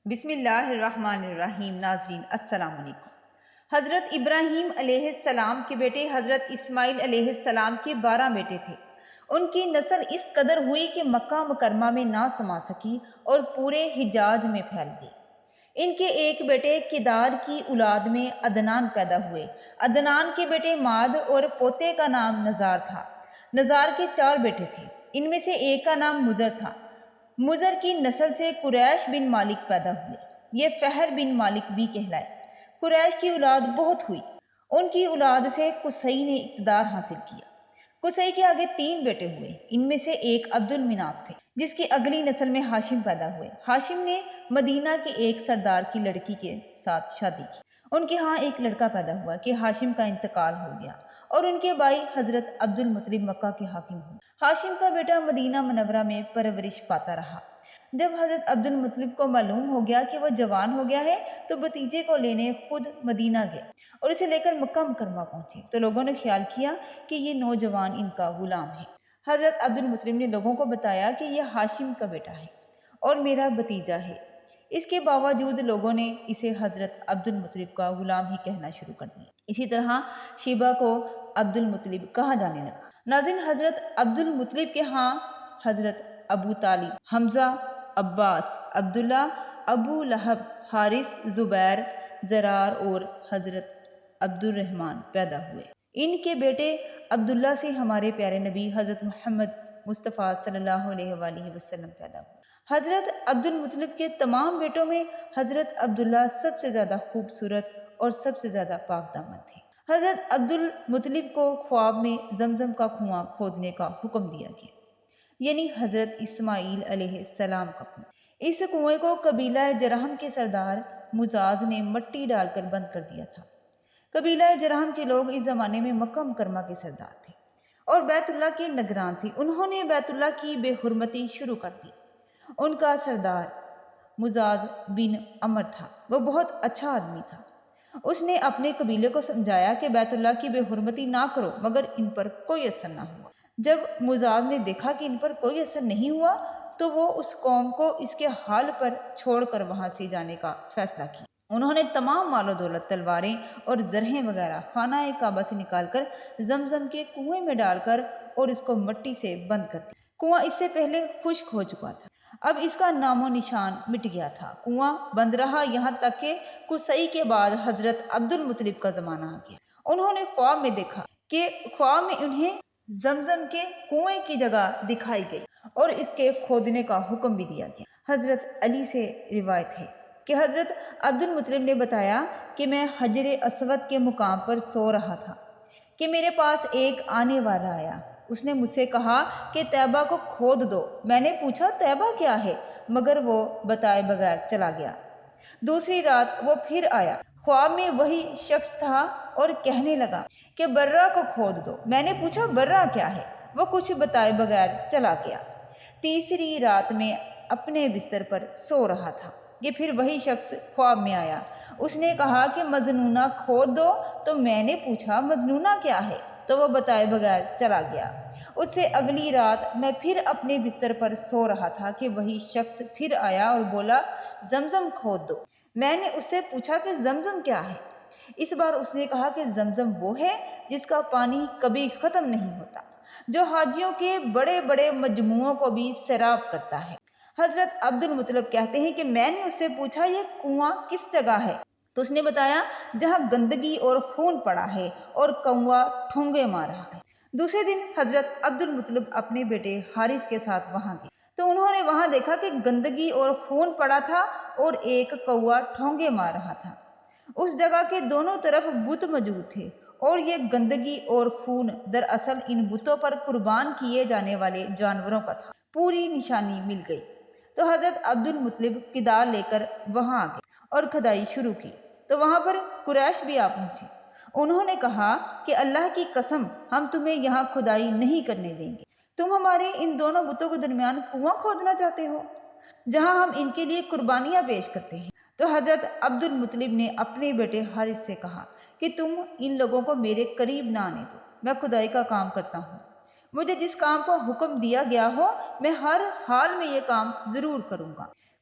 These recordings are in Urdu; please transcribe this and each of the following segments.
بسم اللہ الرحمن الرحیم۔ ناظرین السلام علیکم۔ حضرت ابراہیم علیہ السلام کے بیٹے حضرت اسماعیل علیہ السلام کے 12 بیٹے تھے۔ ان کی نسل اس قدر ہوئی کہ مکہ مکرمہ میں نہ سما سکی اور پورے حجاز میں پھیل گئی۔ ان کے ایک بیٹے کدار کی اولاد میں عدنان پیدا ہوئے۔ عدنان کے بیٹے ماد اور پوتے کا نام نزار تھا۔ نزار کے 4 بیٹے تھے، ان میں سے ایک کا نام مزر تھا۔ مزر کی نسل سے قریش بن مالک پیدا ہوئے، یہ فہر بن مالک بھی کہلائے۔ قریش کی اولاد بہت ہوئی، ان کی اولاد سے قصی نے اقتدار حاصل کیا۔ قصی کے آگے 3 بیٹے ہوئے، ان میں سے ایک عبد المناف تھے، جس کی اگلی نسل میں ہاشم پیدا ہوئے۔ ہاشم نے مدینہ کے ایک سردار کی لڑکی کے ساتھ شادی کی۔ ان کے ہاں ایک لڑکا پیدا ہوا کہ ہاشم کا انتقال ہو گیا اور ان کے بھائی حضرت عبد المطلب مکہ کے حاکم ہوئے۔ ہاشم کا بیٹا مدینہ منورہ میں پرورش پاتا رہا۔ جب حضرت عبد المطلب کو معلوم ہو گیا کہ وہ جوان ہو گیا ہے تو بھتیجے کو لینے خود مدینہ گئے اور اسے لے کر مکہ مکرمہ پہنچے تو لوگوں نے خیال کیا کہ یہ نوجوان ان کا غلام ہے۔ حضرت عبد المطلب نے لوگوں کو بتایا کہ یہ ہاشم کا بیٹا ہے اور میرا بھتیجا ہے۔ اس کے باوجود لوگوں نے اسے حضرت عبد المطلب کا غلام ہی کہنا شروع کر دیا۔ اسی طرح شیبہ کو عبد المطلب کہا جانے لگا۔ ناظرین، حضرت عبد المطلب کے ہاں حضرت ابو طالب، حمزہ، عباس، عبداللہ، ابو لہب، حارث، زبیر، زرار اور حضرت عبد الرحمن پیدا ہوئے۔ ان کے بیٹے عبداللہ سے ہمارے پیارے نبی حضرت محمد مصطفیٰ صلی اللہ علیہ وآلہ وسلم پیدا ہوئے۔ حضرت عبد المطلب کے تمام بیٹوں میں حضرت عبداللہ سب سے زیادہ خوبصورت اور سب سے زیادہ پاک دامن تھے۔ حضرت عبد المطلب کو خواب میں زمزم کا کنواں کھودنے کا حکم دیا گیا، یعنی حضرت اسماعیل علیہ السلام کا کنواں۔ اس کنویں کو قبیلہ جرہم کے سردار مزاز نے مٹی ڈال کر بند کر دیا تھا۔ قبیلہ جرہم کے لوگ اس زمانے میں مکہ مکرمہ کے سردار تھے اور بیت اللہ کے نگران تھے۔ انہوں نے بیت اللہ کی بے حرمتی شروع کر دی۔ ان کا سردار مزاز بن عمر تھا، وہ بہت اچھا آدمی تھا۔ اس نے اپنے قبیلے کو سمجھایا کہ بیت اللہ کی بے حرمتی نہ کرو، مگر ان پر کوئی اثر نہ ہوا۔ جب مزاز نے دیکھا کہ ان پر کوئی اثر نہیں ہوا تو وہ اس قوم کو اس کے حال پر چھوڑ کر وہاں سے جانے کا فیصلہ کیا۔ انہوں نے تمام مال و دولت، تلواریں اور زرہیں وغیرہ خانہ کعبہ سے نکال کر زمزم کے کنویں میں ڈال کر اور اس کو مٹی سے بند کر دیا۔ کنواں اس سے پہلے خشک ہو چکا تھا، اب اس کا نام و نشان مٹ گیا تھا۔ کنواں بند رہا یہاں تک کہ قصی کے بعد حضرت عبد المطلب کا زمانہ آ گیا۔ انہوں نے خواب میں دیکھا کہ خواب میں انہیں زمزم کے کنویں کی جگہ دکھائی گئی اور اس کے کھودنے کا حکم بھی دیا گیا۔ حضرت علی سے روایت ہے کہ حضرت عبد المطلب نے بتایا کہ میں حجر اسود کے مقام پر سو رہا تھا کہ میرے پاس ایک آنے والا آیا۔ اس نے مجھ سے کہا کہ طیبہ کو کھود دو۔ میں نے پوچھا طیبہ کیا ہے، مگر وہ بتائے بغیر چلا گیا۔ دوسری رات وہ پھر آیا، خواب میں وہی شخص تھا اور کہنے لگا کہ برہ کو کھود دو۔ میں نے پوچھا برہ کیا ہے، وہ کچھ بتائے بغیر چلا گیا۔ تیسری رات میں اپنے بستر پر سو رہا تھا کہ پھر وہی شخص خواب میں آیا۔ اس نے کہا کہ مجنونہ کھود دو، تو میں نے پوچھا مجنونہ کیا ہے، تو وہ بتائے بغیر چلا گیا۔ اس سے اگلی رات میں پھر اپنے بستر پر سو رہا تھا کہ وہی شخص پھر آیا اور بولا زمزم کھود دو۔ میں نے اس سے پوچھا کہ زمزم کیا ہے۔ اس بار اس نے کہا کہ زمزم وہ ہے جس کا پانی کبھی ختم نہیں ہوتا، جو حاجیوں کے بڑے بڑے مجموعوں کو بھی سیراب کرتا ہے۔ حضرت عبد المطلب کہتے ہیں کہ میں نے اس سے پوچھا یہ کنواں کس جگہ ہے، تو اس نے بتایا جہاں گندگی اور خون پڑا ہے اور کنواں ٹھونگے مار رہا ہے۔ دوسرے دن حضرت عبد المطلب اپنے بیٹے حارث کے ساتھ وہاں گئے تو انہوں نے وہاں دیکھا کہ گندگی اور خون پڑا تھا اور ایک کوا ٹھونگے مار رہا تھا۔ اس جگہ کے دونوں طرف بت موجود تھے اور یہ گندگی اور خون دراصل ان بتوں پر قربان کیے جانے والے جانوروں کا تھا۔ پوری نشانی مل گئی تو حضرت عبد المطلب کدال لے کر وہاں آ گئے اور کھدائی شروع کی تو وہاں پر قریش بھی آ پہنچے۔ انہوں نے کہا کہ اللہ کی قسم ہم تمہیں یہاں کھدائی نہیں کرنے دیں گے، تم ہمارے ان دونوں بتوں کے درمیان کنواں کھودنا چاہتے ہو جہاں ہم ان کے لیے قربانیاں پیش کرتے ہیں۔ تو حضرت عبد المطلب نے اپنے بیٹے حارث سے کہا کہ تم ان لوگوں کو میرے قریب نہ آنے دو، میں کھدائی کا کام کرتا ہوں، مجھے جس کام کو حکم دیا گیا ہو میں ہر حال میں یہ کام ضرور کروں گا۔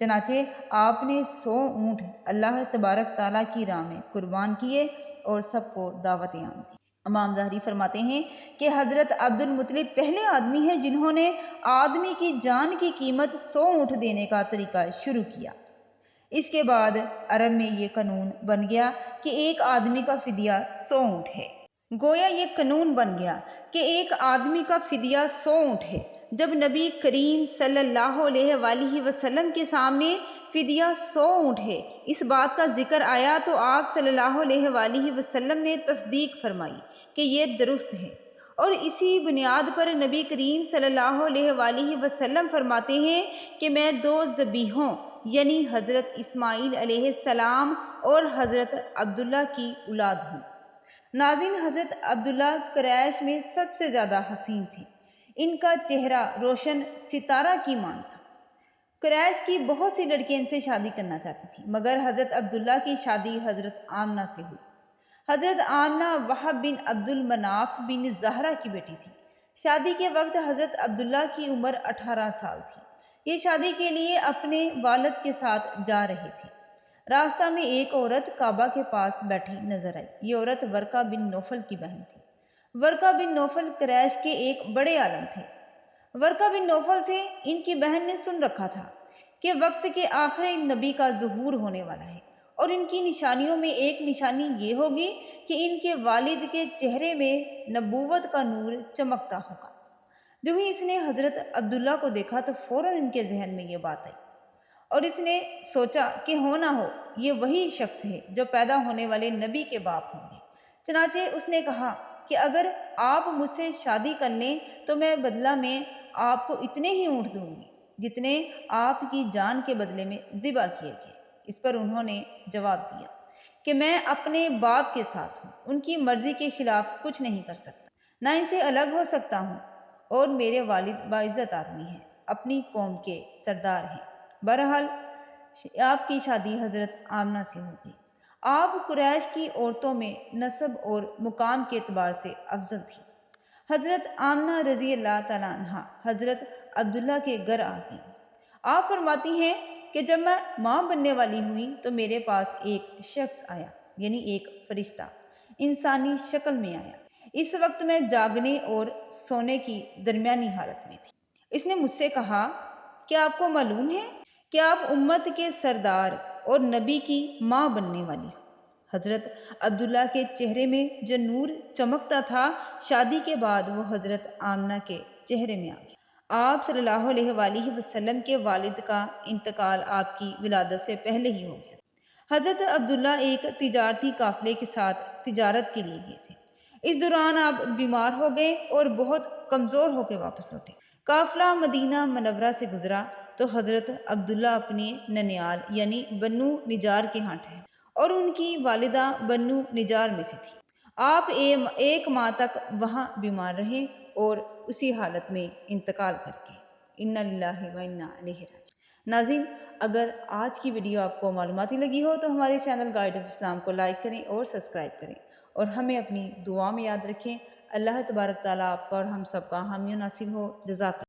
چنانچہ آپ نے 100 اونٹ اللہ تبارک تعالیٰ کی راہ میں قربان کیے اور سب کو دعوت عام دی۔ امام ظاہری فرماتے ہیں کہ حضرت عبد المطلب پہلے آدمی ہیں جنہوں نے آدمی کی جان کی قیمت 100 اونٹ دینے کا طریقہ شروع کیا۔ اس کے بعد عرب میں یہ قانون بن گیا کہ ایک آدمی کا فدیہ 100 اونٹ ہے۔ گویا یہ قانون بن گیا کہ ایک آدمی کا فدیہ 100 اونٹ ہے۔ جب نبی کریم صلی اللہ علیہ وآلہ وسلم کے سامنے فدیہ 100 اونٹ ہے اس بات کا ذکر آیا تو آپ صلی اللہ علیہ وآلہ وسلم نے تصدیق فرمائی کہ یہ درست ہے، اور اسی بنیاد پر نبی کریم صلی اللہ علیہ وآلہ وسلم فرماتے ہیں کہ میں 2 ذبیحوں یعنی حضرت اسماعیل علیہ السلام اور حضرت عبداللہ کی اولاد ہوں۔ ناظرین، حضرت عبداللہ قریش میں سب سے زیادہ حسین تھے۔ ان کا چہرہ روشن ستارہ کی مان تھا۔ قریش کی بہت سی لڑکیاں ان سے شادی کرنا چاہتی تھیں، مگر حضرت عبداللہ کی شادی حضرت آمنہ سے ہوئی۔ حضرت آمنہ وہب بن عبد المناف بن زہرہ کی بیٹی تھی۔ شادی کے وقت حضرت عبداللہ کی عمر 18 سال تھی۔ یہ شادی کے لیے اپنے والد کے ساتھ جا رہے تھے۔ راستہ میں ایک عورت کعبہ کے پاس بیٹھی نظر آئی۔ یہ عورت ورقہ بن نوفل کی بہن تھی۔ ورقہ بن نوفل قریش کے ایک بڑے عالم تھے۔ ورقہ بن نوفل سے ان کی بہن نے سن رکھا تھا کہ وقت کے آخر نبی کا ظہور ہونے والا ہے، اور ان کی نشانیوں میں ایک نشانی یہ ہوگی کہ ان کے والد کے چہرے میں نبوت کا نور چمکتا ہوگا۔ جو ہی اس نے حضرت عبداللہ کو دیکھا تو فوراً ان کے ذہن میں یہ بات آئی، اور اس نے سوچا کہ ہو نہ ہو یہ وہی شخص ہے جو پیدا ہونے والے نبی کے باپ ہوں گے۔ چنانچہ اس نے کہا کہ اگر آپ مجھ سے شادی کر لیں تو میں بدلہ میں آپ کو اتنے ہی اونٹ دوں گی جتنے آپ کی جان کے بدلے میں ذبح کیے گئے۔ اس پر انہوں نے جواب دیا کہ میں اپنے باپ کے ساتھ ہوں، ان کی مرضی کے خلاف کچھ نہیں کر سکتا، نہ ان سے الگ ہو سکتا ہوں، اور میرے والد باعزت آدمی ہیں، اپنی قوم کے سردار ہیں۔ بہرحال آپ کی شادی حضرت آمنہ سے ہو گئی۔ آپ قریش کی عورتوں میں نسب اور مقام کے اعتبار سے افضل تھی۔ حضرت آمنہ رضی اللہ تعالیٰ عنہ حضرت عبداللہ کے گھر آ گئی۔ آپ فرماتی ہیں کہ جب میں ماں بننے والی ہوئی تو میرے پاس ایک شخص آیا، یعنی ایک فرشتہ انسانی شکل میں آیا۔ اس وقت میں جاگنے اور سونے کی درمیانی حالت میں تھی۔ اس نے مجھ سے کہا کہ آپ کو معلوم ہے کہ آپ امت کے سردار اور نبی کی ماں بننے والی ہو۔ حضرت عبداللہ کے چہرے میں جو نور چمکتا تھا شادی کے بعد وہ حضرت آمنہ کے چہرے میں آ گیا۔ آپ صلی اللہ علیہ وآلہ وسلم کے والد کا انتقال آپ کی ولادت سے پہلے ہی ہو گیا۔ حضرت عبداللہ ایک تجارتی قافلے کے ساتھ تجارت کے لیے گئے تھے۔ اس دوران آپ بیمار ہو گئے اور بہت کمزور ہو کے واپس لوٹے۔ قافلہ مدینہ منورہ سے گزرا تو حضرت عبداللہ اپنے ننیال یعنی بنو نجار کے ہاں ٹھہرے، اور ان کی والدہ بنو نجار میں سے تھی۔ آپ 1 ماہ تک وہاں بیمار رہے اور اسی حالت میں انتقال کر گئے۔ انا للہ و انا الیہ راجعون۔ ناظرین، اگر آج کی ویڈیو آپ کو معلوماتی لگی ہو تو ہمارے چینل گائیڈ آف اسلام کو لائک کریں اور سبسکرائب کریں، اور ہمیں اپنی دعا میں یاد رکھیں۔ اللہ تبارک تعالیٰ آپ کا اور ہم سب کا حامی و ناصر ہو۔ جزاک اللہ۔